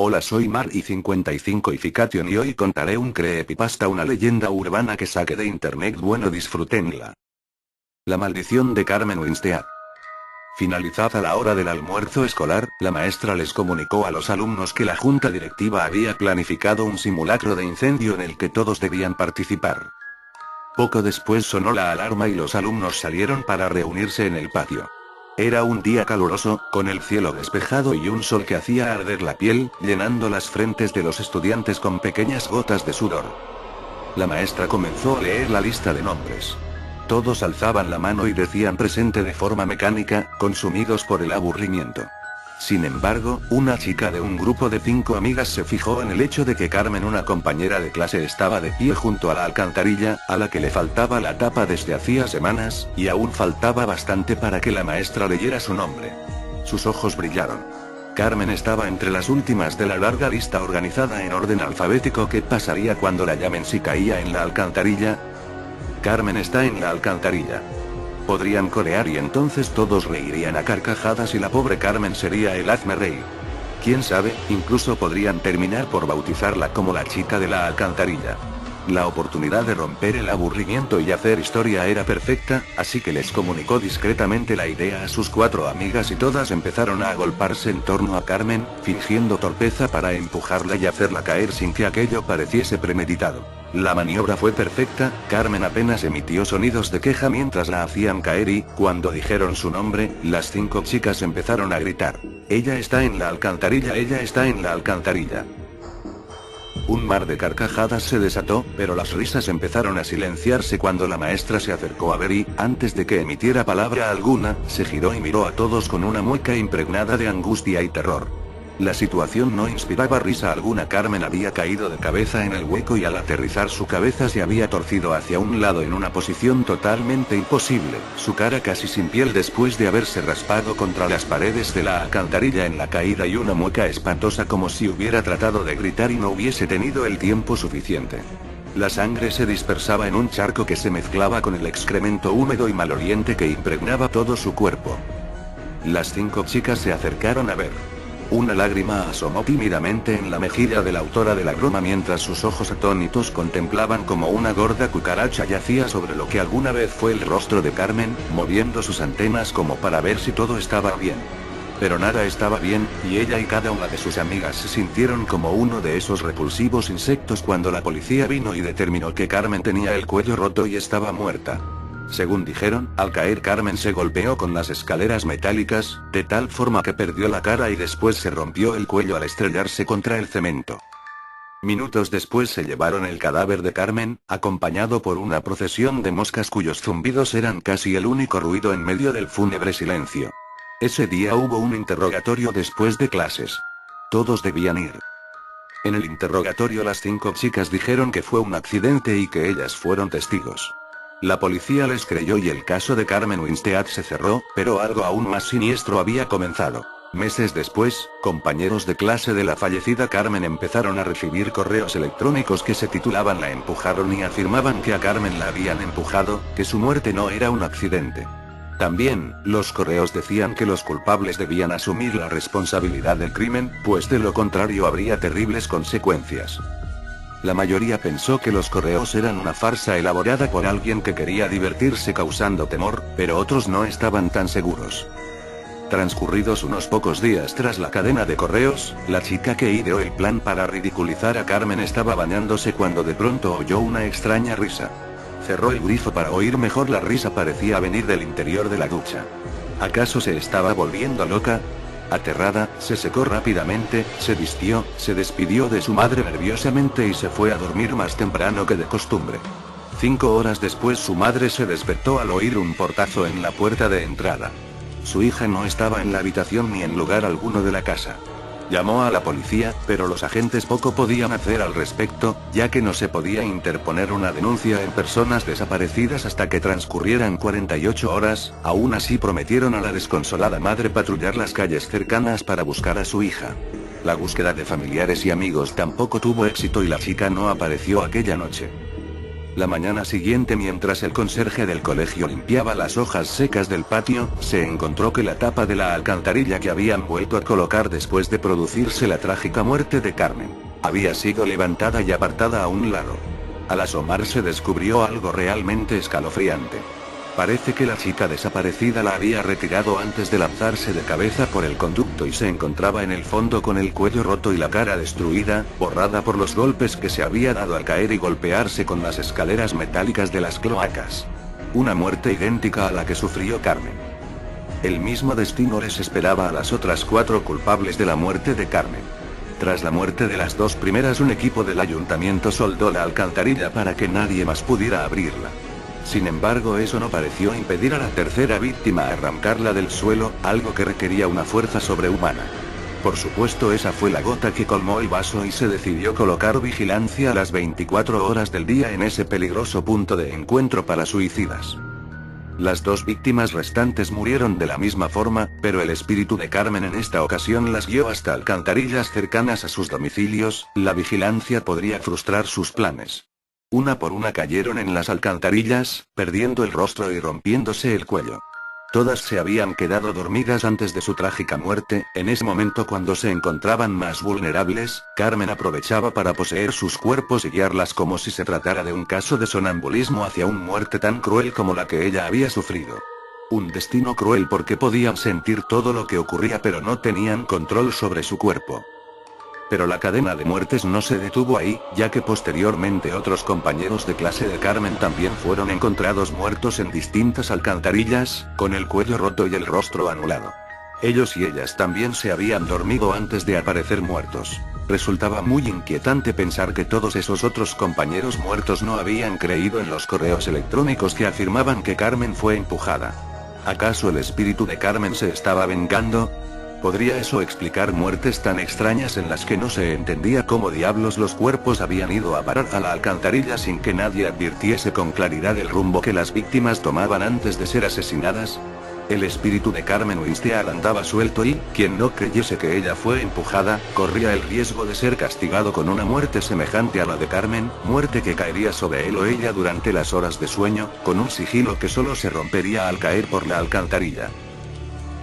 Hola, soy Mar y55 y Fication y hoy contaré un creepypasta, una leyenda urbana que saqué de internet. Bueno, disfrútenla. La maldición de Carmen Winstead. Finalizada la hora del almuerzo escolar, la maestra les comunicó a los alumnos que la junta directiva había planificado un simulacro de incendio en el que todos debían participar. Poco después sonó la alarma y los alumnos salieron para reunirse en el patio. Era un día caluroso, con el cielo despejado y un sol que hacía arder la piel, llenando las frentes de los estudiantes con pequeñas gotas de sudor. La maestra comenzó a leer la lista de nombres. Todos alzaban la mano y decían presente de forma mecánica, consumidos por el aburrimiento. Sin embargo, una chica de un grupo de 5 amigas se fijó en el hecho de que Carmen, una compañera de clase, estaba de pie junto a la alcantarilla, a la que le faltaba la tapa desde hacía semanas, y aún faltaba bastante para que la maestra leyera su nombre. Sus ojos brillaron. Carmen estaba entre las últimas de la larga lista organizada en orden alfabético. ¿Qué pasaría cuando la llamen si caía en la alcantarilla? Carmen está en la alcantarilla. Podrían corear y entonces todos reirían a carcajadas y la pobre Carmen sería el hazmerreír. Quién sabe, incluso podrían terminar por bautizarla como la chica de la alcantarilla. La oportunidad de romper el aburrimiento y hacer historia era perfecta, así que les comunicó discretamente la idea a sus 4 amigas y todas empezaron a agolparse en torno a Carmen, fingiendo torpeza para empujarla y hacerla caer sin que aquello pareciese premeditado. La maniobra fue perfecta. Carmen apenas emitió sonidos de queja mientras la hacían caer y, cuando dijeron su nombre, las 5 chicas empezaron a gritar: ella está en la alcantarilla, ella está en la alcantarilla. Un mar de carcajadas se desató, pero las risas empezaron a silenciarse cuando la maestra se acercó a ver y, antes de que emitiera palabra alguna, se giró y miró a todos con una mueca impregnada de angustia y terror. La situación no inspiraba risa alguna. Carmen había caído de cabeza en el hueco y al aterrizar su cabeza se había torcido hacia un lado en una posición totalmente imposible, su cara casi sin piel después de haberse raspado contra las paredes de la alcantarilla en la caída y una mueca espantosa como si hubiera tratado de gritar y no hubiese tenido el tiempo suficiente. La sangre se dispersaba en un charco que se mezclaba con el excremento húmedo y maloliente que impregnaba todo su cuerpo. Las 5 chicas se acercaron a ver. Una lágrima asomó tímidamente en la mejilla de la autora de la broma mientras sus ojos atónitos contemplaban como una gorda cucaracha yacía sobre lo que alguna vez fue el rostro de Carmen, moviendo sus antenas como para ver si todo estaba bien. Pero nada estaba bien, y ella y cada una de sus amigas se sintieron como uno de esos repulsivos insectos cuando la policía vino y determinó que Carmen tenía el cuello roto y estaba muerta. Según dijeron, al caer Carmen se golpeó con las escaleras metálicas, de tal forma que perdió la cara y después se rompió el cuello al estrellarse contra el cemento. Minutos después se llevaron el cadáver de Carmen, acompañado por una procesión de moscas cuyos zumbidos eran casi el único ruido en medio del fúnebre silencio. Ese día hubo un interrogatorio después de clases. Todos debían ir. En el interrogatorio las 5 chicas dijeron que fue un accidente y que ellas fueron testigos. La policía les creyó y el caso de Carmen Winstead se cerró, pero algo aún más siniestro había comenzado. Meses después, compañeros de clase de la fallecida Carmen empezaron a recibir correos electrónicos que se titulaban "La empujaron" y afirmaban que a Carmen la habían empujado, que su muerte no era un accidente. También, los correos decían que los culpables debían asumir la responsabilidad del crimen, pues de lo contrario habría terribles consecuencias. La mayoría pensó que los correos eran una farsa elaborada por alguien que quería divertirse causando temor, pero otros no estaban tan seguros. Transcurridos unos pocos días tras la cadena de correos, la chica que ideó el plan para ridiculizar a Carmen estaba bañándose cuando de pronto oyó una extraña risa. Cerró el grifo para oír mejor. La risa parecía venir del interior de la ducha. ¿Acaso se estaba volviendo loca? Aterrada, se secó rápidamente, se vistió, se despidió de su madre nerviosamente y se fue a dormir más temprano que de costumbre. 5 horas después su madre se despertó al oír un portazo en la puerta de entrada. Su hija no estaba en la habitación ni en lugar alguno de la casa. Llamó a la policía, pero los agentes poco podían hacer al respecto, ya que no se podía interponer una denuncia en personas desaparecidas hasta que transcurrieran 48 horas, aún así prometieron a la desconsolada madre patrullar las calles cercanas para buscar a su hija. La búsqueda de familiares y amigos tampoco tuvo éxito y la chica no apareció aquella noche. La mañana siguiente, mientras el conserje del colegio limpiaba las hojas secas del patio, se encontró que la tapa de la alcantarilla que habían vuelto a colocar después de producirse la trágica muerte de Carmen, había sido levantada y apartada a un lado. Al asomarse descubrió algo realmente escalofriante. Parece que la chica desaparecida la había retirado antes de lanzarse de cabeza por el conducto y se encontraba en el fondo con el cuello roto y la cara destruida, borrada por los golpes que se había dado al caer y golpearse con las escaleras metálicas de las cloacas. Una muerte idéntica a la que sufrió Carmen. El mismo destino les esperaba a las otras 4 culpables de la muerte de Carmen. Tras la muerte de las 2 primeras, un equipo del ayuntamiento soldó la alcantarilla para que nadie más pudiera abrirla. Sin embargo, eso no pareció impedir a la tercera víctima arrancarla del suelo, algo que requería una fuerza sobrehumana. Por supuesto, esa fue la gota que colmó el vaso y se decidió colocar vigilancia a las 24 horas del día en ese peligroso punto de encuentro para suicidas. Las 2 víctimas restantes murieron de la misma forma, pero el espíritu de Carmen en esta ocasión las guió hasta alcantarillas cercanas a sus domicilios. La vigilancia podría frustrar sus planes. Una por una cayeron en las alcantarillas, perdiendo el rostro y rompiéndose el cuello. Todas se habían quedado dormidas antes de su trágica muerte. En ese momento, cuando se encontraban más vulnerables, Carmen aprovechaba para poseer sus cuerpos y guiarlas como si se tratara de un caso de sonambulismo hacia una muerte tan cruel como la que ella había sufrido. Un destino cruel porque podían sentir todo lo que ocurría pero no tenían control sobre su cuerpo. Pero la cadena de muertes no se detuvo ahí, ya que posteriormente otros compañeros de clase de Carmen también fueron encontrados muertos en distintas alcantarillas, con el cuello roto y el rostro anulado. Ellos y ellas también se habían dormido antes de aparecer muertos. Resultaba muy inquietante pensar que todos esos otros compañeros muertos no habían creído en los correos electrónicos que afirmaban que Carmen fue empujada. ¿Acaso el espíritu de Carmen se estaba vengando? ¿Podría eso explicar muertes tan extrañas en las que no se entendía cómo diablos los cuerpos habían ido a parar a la alcantarilla sin que nadie advirtiese con claridad el rumbo que las víctimas tomaban antes de ser asesinadas? El espíritu de Carmen Winstead andaba suelto y, quien no creyese que ella fue empujada, corría el riesgo de ser castigado con una muerte semejante a la de Carmen, muerte que caería sobre él o ella durante las horas de sueño, con un sigilo que solo se rompería al caer por la alcantarilla.